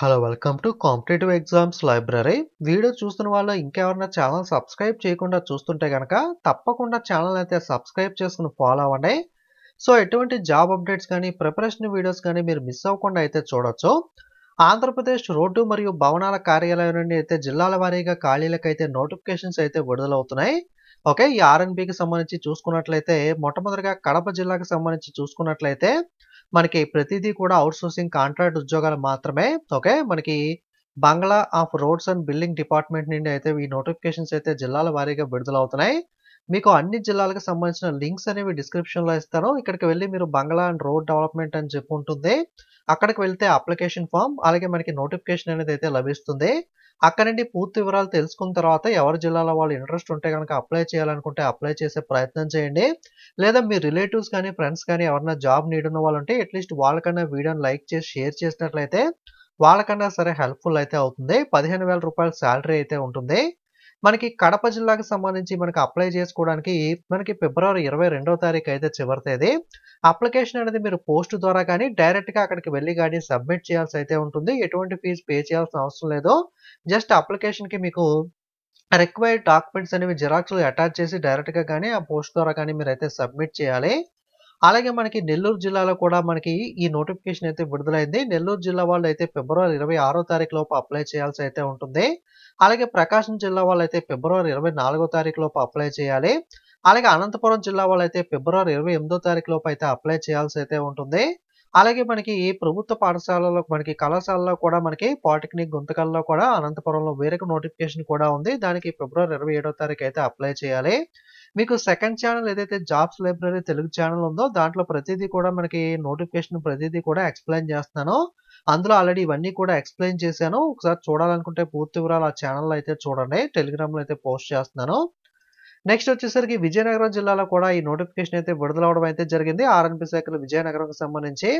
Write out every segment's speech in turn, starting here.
Hello welcome to competitive exams library. Video చూస్తున్న వాళ్ళు ఇంకెవరైనా ఛానల్ సబ్స్క్రైబ్ చేయకుండా చూస్తుంటే కనుక తప్పకుండా ఛానల్ అయితే సబ్స్క్రైబ్ చేసుకుని ఫాలో అవ్వండి. సో ఎటువంటి జాబ్ అప్డేట్స్ కానీ ప్రిపరేషన్ వీడియోస్ కానీ మీరు మిస్ అవ్వకుండా అయితే చూడొచ్చు. ఆంధ్రప్రదేశ్ రోడ్డు మరియు భవనాల కార్యాలయం నుండి అయితే జిల్లాల వారీగా ఖాళీలకైతే నోటిఫికేషన్స్ అయితే విడుదలవుతున్నాయి. ఓకే, ఈ ఆర్ఎన్బికి సంబంధించి చూసుకున్నట్లయితే మొట్టమొదటిగా కడప జిల్లాకు సంబంధించి చూసుకున్నట్లయితే మనకి ప్రతిదీ కూడా అవుట్‌సోర్సింగ్ కాంట్రాక్ట్ ఉద్యోగాలు మాత్రమే. ఓకే, మనకి బంగ్లా of roads and building department నుండి అయితే ఈ నోటిఫికేషన్స్ అయితే జిల్లాల వారీగా విడుదలవుతున్నాయి. మీకు అన్ని జిల్లాలకు సంబంధించిన లింక్స్ అనేవి డిస్క్రిప్షన్‌లో ఇస్తాను. ఇక్కడికి వెళ్లి మీరు బంగ్లా అండ్ రోడ్ డెవలప్మెంట్ అని చెప్పి ఉంటుంది. అక్కడికి వెళ్తే అప్లికేషన్ ఫామ్ అలాగే మనకి నోటిఫికేషన్ అనేది అయితే లభిస్తుంది. అక్కడ నుండి పూర్తి వివరాలు తెలుసుకున్న తర్వాత ఎవరి జిల్లాలో వాళ్ళు ఇంట్రెస్ట్ ఉంటే గనక అప్లై చేయాలనుకుంటే అప్లై చేసే ప్రయత్నం చేయండి. లేదా మీ రిలేటివ్స్ కానీ ఫ్రెండ్స్ కానీ ఎవరైనా జాబ్ నీడ్ ఉన్న వాళ్ళు ఉంటే అట్లీస్ట్ వాళ్ళకన్నా వీడియోని లైక్ చేసి షేర్ చేసినట్లయితే వాళ్ళకన్నా సరే హెల్ప్ఫుల్ అయితే అవుతుంది. 15,000 రూపాయల శాలరీ అయితే ఉంటుంది. మనకి కడప జిల్లాకు సంబంధించి మనకి అప్లై చేసుకోవడానికి మనకి ఫిబ్రవరి 22వ తారీఖు అయితే చివరి తేదీ. అప్లికేషన్ అనేది మీరు పోస్ట్ ద్వారా కానీ డైరెక్ట్గా అక్కడికి వెళ్ళి కానీ సబ్మిట్ చేయాల్సి అయితే ఉంటుంది. ఎటువంటి ఫీజు పే చేయాల్సిన అవసరం లేదు. జస్ట్ అప్లికేషన్కి మీకు రిక్వైర్డ్ డాక్యుమెంట్స్ అనేవి జిరాక్స్‌లు అటాచ్ చేసి డైరెక్ట్‌గా గాని ఆ పోస్ట్ ద్వారా కానీ మీరైతే సబ్మిట్ చేయాలి. అలాగే మనకి నెల్లూరు జిల్లాలో కూడా మనకి ఈ నోటిఫికేషన్ అయితే విడుదలైంది. నెల్లూరు జిల్లా వాళ్ళైతే ఫిబ్రవరి 26వ తారీఖు లోపు అప్లై చేయాల్సి అయితే ఉంటుంది. అలాగే ప్రకాశం జిల్లా వాళ్ళైతే ఫిబ్రవరి 24వ తారీఖు లోపు అప్లై చేయాలి. అలాగే అనంతపురం జిల్లా వాళ్ళైతే ఫిబ్రవరి 28వ తారీఖు లోపు అయితే అప్లై చేయాల్సి అయితే ఉంటుంది. అలాగే మనకి ప్రభుత్వ పాఠశాలలో మనకి కళాశాలలో కూడా మనకి పాలిటెక్నిక్ గుంతకల్‌లో కూడా అనంతపురంలో వేరొక నోటిఫికేషన్ కూడా ఉంది. దానికి ఫిబ్రవరి 27వ తారీఖు అయితే అప్లై చేయాలి. మీకు సెకండ్ ఛానల్ ఏదైతే జాబ్స్ లైబ్రరీ తెలుగు ఛానల్ ఉందో దాంట్లో ప్రతిదీ కూడా మనకి నోటిఫికేషన్ ప్రతిదీ కూడా ఎక్స్‌ప్లెయిన్ చేస్తున్నాను. అందులో ఆల్రెడీ ఇవన్నీ కూడా ఎక్స్‌ప్లెయిన్ చేశాను. ఒకసారి చూడాలనుకుంటే పూర్తి వివరాలు ఆ ఛానల్‌లో అయితే చూడండి. టెలిగ్రామ్‌లో అయితే పోస్ట్ చేస్తున్నాను. నెక్స్ట్ వచ్చేసరికి విజయనగరం జిల్లాలో కూడా ఈ నోటిఫికేషన్ అయితే విడుదలవ్వడం అయితే జరిగింది. ఆర్ఎన్బి శాఖలో విజయనగరంకి సంబంధించి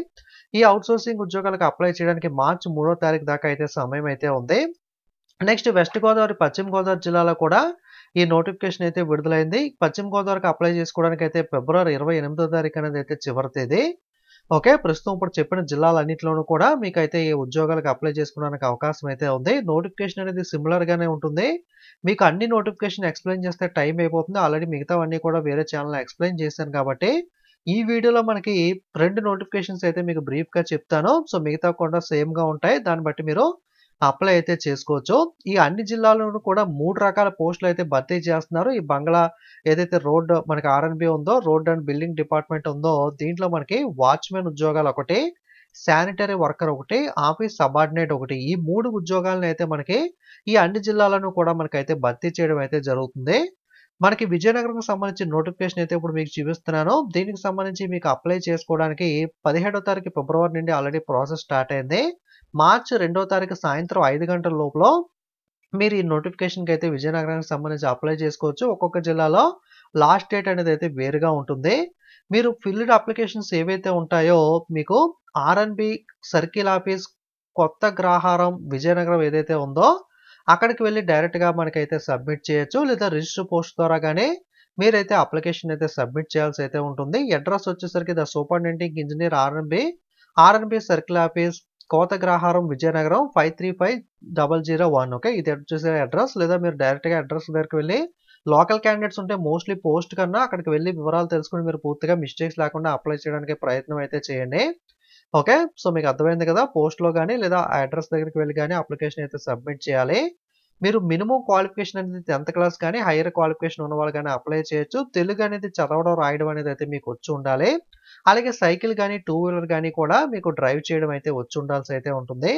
ఈ అవుట్‌సోర్సింగ్ ఉద్యోగాలకు అప్లై చేయడానికి మార్చి 3వ తారీఖు దాకా అయితే సమయం అయితే ఉంది. నెక్స్ట్ వెస్ట్ గోదావరి, పశ్చిమ గోదావరి జిల్లాలో కూడా ఈ నోటిఫికేషన్ అయితే విడుదలైంది. పశ్చిమ గోదావరికి అప్లై చేసుకోవడానికి అయితే ఫిబ్రవరి 28వ తారీఖు అనేది అయితే చివరి తేదీ. ఓకే, ప్రస్తుతం ఇప్పుడు చెప్పిన జిల్లాలన్నిటిలోనూ కూడా మీకైతే ఈ ఉద్యోగాలకు అప్లై చేసుకోవడానికి అవకాశం అయితే ఉంది. నోటిఫికేషన్ అనేది సిమిలర్ గానే ఉంటుంది. మీకు అన్ని నోటిఫికేషన్ ఎక్స్‌ప్లెయిన్ చేస్తే టైం అయిపోతుంది. ఆల్రెడీ మిగతావన్నీ కూడా వేరే ఛానెల్‌లో ఎక్స్‌ప్లెయిన్ చేశాను కాబట్టి ఈ వీడియోలో మనకి 2 నోటిఫికేషన్స్ అయితే మీకు బ్రీఫ్‌గా చెప్తాను. సో మిగతావి కూడా సేమ్‌గా ఉంటాయి. దాన్ని బట్టి మీరు అప్లై అయితే చేసుకోవచ్చు. ఈ అన్ని జిల్లాల్లోనూ కూడా 3 రకాల పోస్టులు అయితే భర్తీ చేస్తున్నారు. ఈ బంగ్లా ఏదైతే రోడ్ మనకి ఆర్ఎన్బి ఉందో, రోడ్ అండ్ బిల్డింగ్ డిపార్ట్మెంట్ ఉందో దీంట్లో మనకి వాచ్‌మెన్ ఉద్యోగాలు ఒకటి, శానిటరీ వర్కర్ ఒకటి, ఆఫీస్ సబార్డినేట్ ఒకటి. ఈ 3 ఉద్యోగాలను అయితే మనకి ఈ అన్ని జిల్లాలను కూడా మనకైతే భర్తీ చేయడం అయితే జరుగుతుంది. మనకి విజయనగరంకి సంబంధించిన నోటిఫికేషన్ అయితే ఇప్పుడు మీకు చూపిస్తున్నాను. దీనికి సంబంధించి మీకు అప్లై చేసుకోవడానికి 17వ తారీఖు ఫిబ్రవరి నుండి ఆల్రెడీ ప్రాసెస్ స్టార్ట్ అయింది. మార్చి 2వ తారీఖు సాయంత్రం 5 గంటల లోపల మీరు ఈ నోటిఫికేషన్‌కి అయితే విజయనగరానికి సంబంధించి అప్లై చేసుకోవచ్చు. ఒక్కొక్క జిల్లాలో లాస్ట్ డేట్ అనేది అయితే వేరుగా ఉంటుంది. మీరు ఫిల్డ్ అప్లికేషన్స్ ఏవైతే ఉంటాయో మీకు ఆర్ఎన్బి సర్కిల్ ఆఫీస్ కొత్త గ్రాహారం విజయనగరం ఏదైతే ఉందో అక్కడికి వెళ్లి డైరెక్ట్‌గా మనకైతే సబ్మిట్ చేయొచ్చు. లేదా రిజిస్టర్ పోస్ట్ ద్వారా గాని మీరైతే అప్లికేషన్ అయితే సబ్మిట్ చేయాల్సి అయితే ఉంటుంది. అడ్రస్ వచ్చేసరికి the superintendent engineer R&B circle office కోతగ్రహారం Vizianagaram 535001. Okay, ఇది వచ్చేసే అడ్రస్. లేదా మీరు డైరెక్ట్‌గా అడ్రస్ దగ్గరికి వెళ్లి లోకల్ క్యాండిడేట్స్ ఉంటే మోస్ట్‌లీ పోస్ట్ కన్నా అక్కడికి వెళ్లి వివరాలు తెలుసుకొని మీరు పూర్తిగా మిస్టేక్స్ లేకుండా అప్లై చేయడానికి ప్రయత్నం అయితే చేయండి. ఓకే, సో మీకు అర్థమైంది కదా. పోస్ట్‌లో గాని లేదా ఆ అడ్రస్ దగ్గరికి వెళ్లి గాని అప్లికేషన్ అయితే సబ్మిట్ చేయాలి. మీరు మినిమమ్ క్వాలిఫికేషన్ అనేది 10th క్లాస్ గాని హైయర్ క్వాలిఫికేషన్ ఉన్నవాళ్ళు గాని అప్లై చేయొచ్చు. తెలుగు అనేది చదవడం, రాయడం అనేది అయితే మీకు వచ్చి ఉండాలి. అలాగే సైకిల్ గాని, టూ వీలర్ గాని కూడా మీకు డ్రైవ్ చేయడం అయితే వచ్చి ఉండాల్సి అయితే ఉంటుంది.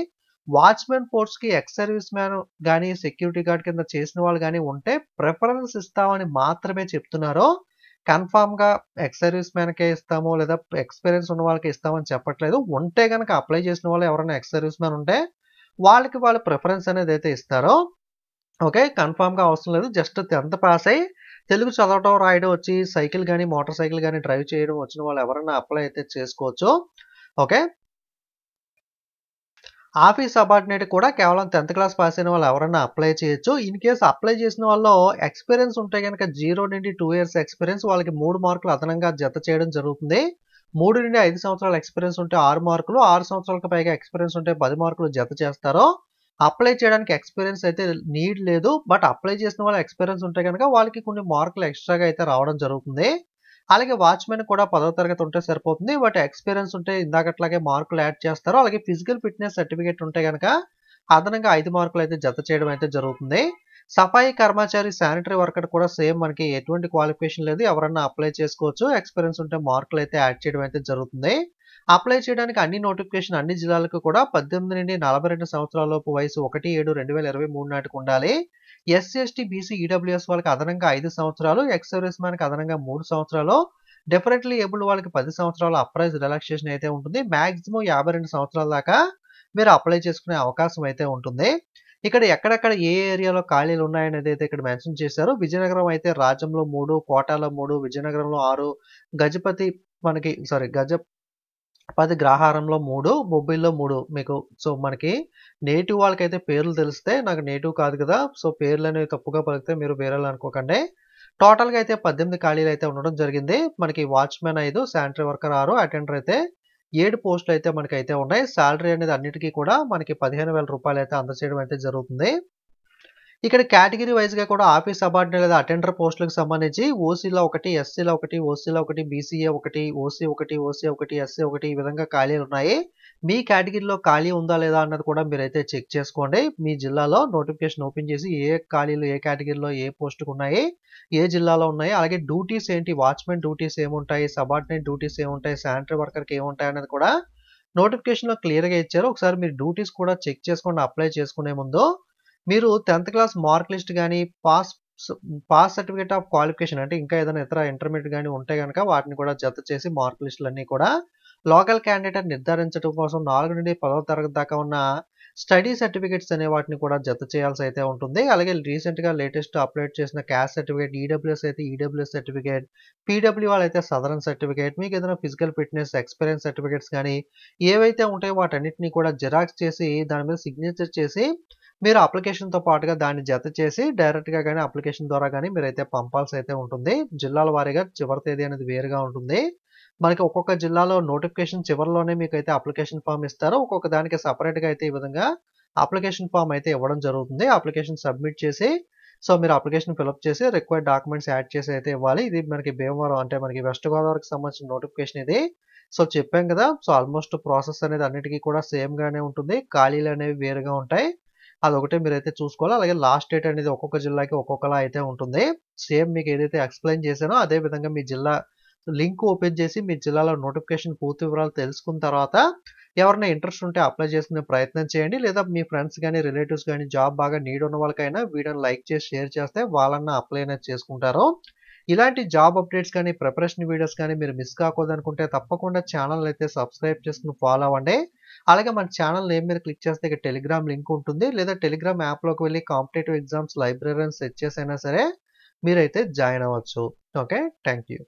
వాచ్‌మెన్ పోస్ట్‌కి ఎక్స్ సర్వీస్ మ్యాన్ గాని, సెక్యూరిటీ గార్డ్ కింద చేసిన వాళ్ళు గాని ఉంటే ప్రిఫరెన్స్ ఇస్తామని మాత్రమే చెప్తున్నారు. కన్ఫర్మ్‌గా ఎక్స్ సర్వీస్ మ్యాన్‌కే ఇస్తాము లేదా ఎక్స్‌పీరియన్స్ ఉన్న వాళ్ళకి ఇస్తామని చెప్పట్లేదు. ఉంటే గనక అప్లై చేసిన వాళ్ళు ఎవరైనా ఎక్స్ సర్వీస్ మ్యాన్ ఉంటే వాళ్ళకి వాళ్ళు ప్రిఫరెన్స్ అనేది అయితే ఇస్తారు. ఓకే, కన్ఫర్మ్‌గా అవసరం లేదు. జస్ట్ 10th పాస్ అయ్యి తెలుగు చదవటం, రాయడం వచ్చి సైకిల్ గాని, మోటార్ సైకిల్ గాని డ్రైవ్ చేయడం వచ్చిన వాళ్ళు ఎవరైనా అప్లై అయితే చేసుకోవచ్చు. ఓకే, ఆఫీస్ సబార్డినేట్ కూడా కేవలం 10th క్లాస్ పాస్ అయిన వాళ్ళు ఎవరైనా అప్లై చేయొచ్చు. ఇన్ కేస్ అప్లై చేసిన వాళ్ళలో ఎక్స్‌పీరియన్స్ ఉంటే గనక 0 నుండి 2 ఇయర్స్ ఎక్స్‌పీరియన్స్ వాళ్ళకి 3 మార్కులు అదనంగా జత చేయడం జరుగుతుంది. 3 నుండి 5 సంవత్సరాల ఎక్స్‌పీరియన్స్ ఉంటే 6 మార్కులు, 6 సంవత్సరాలకు పైగా ఎక్స్‌పీరియన్స్ ఉంటే 10 మార్కులు జత చేస్తారు. అప్లై చేయడానికి ఎక్స్‌పీరియన్స్ అయితే నీడ్ లేదు. బట్ అప్లై చేసిన వాళ్ళ ఎక్స్‌పీరియన్స్ ఉంటే గనక వాళ్ళకి కొన్ని మార్కులు ఎక్స్‌ట్రాగా అయితే రావడం జరుగుతుంది. అలాగే వాచ్‌మెన్ కూడా 10వ తరగతి ఉంటే సరిపోతుంది. బట్ ఎక్స్‌పీరియన్స్ ఉంటే ఇందాకట్లాగే మార్కులు యాడ్ చేస్తారు. అలాగే ఫిజికల్ ఫిట్‌నెస్ సర్టిఫికేట్ ఉంటే గనక అదనంగా 5 మార్కులు అయితే జత చేయడం అయితే జరుగుతుంది. సఫాయి కర్మచారి, శానిటరీ వర్కర్ కూడా సేమ్ మనకి ఎటువంటి క్వాలిఫికేషన్ లేదు. ఎవరన్నా అప్లై చేసుకోవచ్చు. ఎక్స్‌పీరియన్స్ ఉంటే మార్కులు అయితే యాడ్ చేయడం అయితే జరుగుతుంది. అప్లై చేయడానికి అన్ని నోటిఫికేషన్ అన్ని జిల్లాలకు కూడా 18 నుండి 42 సంవత్సరాల లోపు వయసు 1/7/2023 నాటికి ఉండాలి. ఎస్సీ, ఎస్టీ, బీసీ, ఈడబ్ల్యూఎస్ వాళ్ళకి అదనంగా 5 సంవత్సరాలు, ఎక్స్ సర్వీస్ మ్యాన్‌కి అదనంగా 3 సంవత్సరాలు, డిఫరెంట్‌లీ ఏబుల్డ్ వాళ్ళకి 10 సంవత్సరాల అప్రైజ్ రిలాక్సేషన్ అయితే ఉంటుంది. మాక్సిమం 52 సంవత్సరాల దాకా మీరు అప్లై చేసుకునే అవకాశం అయితే ఉంటుంది. ఇక్కడ ఎక్కడెక్కడ ఏ ఏరియాలో ఖాళీలు ఉన్నాయనేది అయితే ఇక్కడ మెన్షన్ చేశారు. విజయనగరం అయితే రాజంలో 3, కోటాలో 3, విజయనగరంలో 6, గజపతి గజపతి గ్రహారంలో 3, బొబ్బిలిలో 3 మీకు. సో, మనకి నేటివ్ వాళ్ళకైతే పేర్లు తెలిస్తే నాకు నేటివ్ కాదు కదా! సో, పేర్లనేవి తప్పుగా పలికితే మీరు వేరేలా అనుకోకండి. టోటల్‌గా అయితే 18 ఖాళీలు అయితే ఉండడం జరిగింది. మనకి వాచ్‌మెన్ 5, శానిటరీ వర్కర్ 6, అటెండర్ అయితే 7 పోస్టులు అయితే మనకైతే ఉన్నాయి. సాలరీ అనేది అన్నిటికీ కూడా మనకి రూ. 15,000 అయితే అందజేయడం అయితే జరుగుతుంది. ఇక్కడ కేటగిరీ వైస్‌గా కూడా ఆఫీస్ సబార్డినేట్ లేదా అటెండర్ పోస్టులకు సంబంధించి ఓసీలో 1, ఎస్సీలో 1, ఓసీలో 1, బీసీఏ 1, ఓసీ 1, ఓసీ 1, ఎస్సీ 1 ఈ విధంగా ఖాళీలు ఉన్నాయి. మీ కేటగిరీలో ఖాళీ ఉందా లేదా అన్నది కూడా మీరైతే చెక్ చేసుకోండి. మీ జిల్లాలో నోటిఫికేషన్ ఓపెన్ చేసి ఏ ఖాళీలు ఏ కేటగిరీలో ఏ పోస్టుకు ఉన్నాయి, ఏ జిల్లాలో ఉన్నాయి, అలాగే డ్యూటీస్ ఏంటి, వాచ్‌మెన్ డ్యూటీస్ ఏముంటాయి, సబార్డినేట్ డ్యూటీస్ ఏముంటాయి, శానిటరీ వర్కర్‌కి ఏముంటాయి అన్నది కూడా నోటిఫికేషన్‌లో క్లియర్‌గా ఇచ్చారు. ఒకసారి మీరు డ్యూటీస్ కూడా చెక్ చేసుకోండి అప్లై చేసుకునే ముందు. మీరు 10థ్ క్లాస్ మార్క్ లిస్ట్ గాని, పాస్ సర్టిఫికేట్ ఆఫ్ క్వాలిఫికేషన్ అంటే ఇంకా ఏదైనా ఇతర ఇంటర్మీడియేట్ గాని ఉంటే గనక వాటిని కూడా జత చేసి మార్క్ లిస్టులన్నీ కూడా లోకల్ క్యాండిడేట్ నిర్ధారించడం కోసం 4 నుండి 10వ తరగతి దాకా ఉన్న స్టడీ సర్టిఫికేట్స్ అనే వాటిని కూడా జత చేయాల్సి అయితే ఉంటుంది. అలాగే రీసెంట్‌గా లేటెస్ట్ అప్‌డేట్ చేసిన క్యాస్ట్ సర్టిఫికేట్, ఈడబ్ల్యూఎస్ అయితే ఈడబ్ల్యూఎస్ సర్టిఫికేట్, పీడబ్ల్యూ వాళ్ళైతే సదరన్ సర్టిఫికేట్, మీకు ఏదైనా ఫిజికల్ ఫిట్‌నెస్, ఎక్స్‌పీరియన్స్ సర్టిఫికేట్స్ గాని ఏవైతే ఉంటాయో వాటన్నిటిని కూడా జిరాక్స్ చేసి దాని మీద సిగ్నేచర్ చేసి మీరు అప్లికేషన్‌తో పాటుగా దాన్ని జత చేసి డైరెక్ట్‌గా గాని అప్లికేషన్ ద్వారా గాని మీరైతే పంపాల్సి అయితే ఉంటుంది. జిల్లాల వారీగా చివరి తేదీ అనేది వేరుగా ఉంటుంది. మనకి ఒక్కొక్క జిల్లాలో నోటిఫికేషన్ చివరిలోనే మీకైతే అప్లికేషన్ ఫార్మ్ ఇస్తారు. ఒక్కొక్క దానికి సెపరేట్‌గా అయితే ఈ విధంగా అప్లికేషన్ ఫార్మ్ అయితే ఇవ్వడం జరుగుతుంది. అప్లికేషన్ సబ్మిట్ చేసి సో, మీరు అప్లికేషన్ ఫిలప్ చేసి రిక్వైర్డ్ డాక్యుమెంట్స్ యాడ్ చేసి అయితే ఇవ్వాలి. ఇది మనకి భీమవరం అంటే మనకి వెస్ట్ గోదావరికి సంబంధించిన నోటిఫికేషన్ ఇది. సో, చెప్పాం కదా! సో, ఆల్‌మోస్ట్ ప్రాసెస్ అనేది అన్నిటికి కూడా సేమ్ గానే ఉంటుంది. ఖాళీలు అనేవి వేరుగా ఉంటాయి. అదొకటే మీరైతే చూసుకోవాలి. అలాగే లాస్ట్ డేట్ అనేది ఒక్కొక్క జిల్లాకి ఒక్కొక్కలా అయితే ఉంటుంది. సేమ్ మీకు ఏదైతే ఎక్స్‌ప్లెయిన్ చేశానో అదే విధంగా మీ జిల్లా లింక్ ఓపెన్ చేసి మీ జిల్లాలో నోటిఫికేషన్ పూర్తి వివరాలు తెలుసుకున్న తర్వాత ఎవరైనా ఇంట్రెస్ట్ ఉంటే అప్లై చేసుకునే ప్రయత్నం చేయండి. లేదా మీ ఫ్రెండ్స్ గాని, రిలేటివ్స్ గాని జాబ్ బాగా నీడ్ ఉన్న వాళ్ళకైనా వీడియోని లైక్ చేసి షేర్ చేస్తే వాళ్ళన్నా అప్లై అనేది చేసుకుంటారు. ఇలాంటి జాబ్ అప్డేట్స్ కానీ, ప్రిపరేషన్ వీడియోస్ కానీ మీరు మిస్ కాకూడదనుకుంటే తప్పకుండా ఛానల్ అయితే సబ్స్క్రైబ్ చేసుకొని ఫాలో అవ్వండి. అలాగే మన ఛానల్ నేమ్ మీద క్లిక్ చేస్తే ఇక్కడ టెలిగ్రామ్ లింక్ ఉంటుంది. లేదా టెలిగ్రామ్ యాప్‌లోకి వెళ్లి కాంపిటేటివ్ ఎగ్జామ్స్ లైబ్రరీ అని సెర్చ్ చేసైనా సరే మీరైతే జాయిన్ అవ్వచ్చు. ఓకే. Thank you.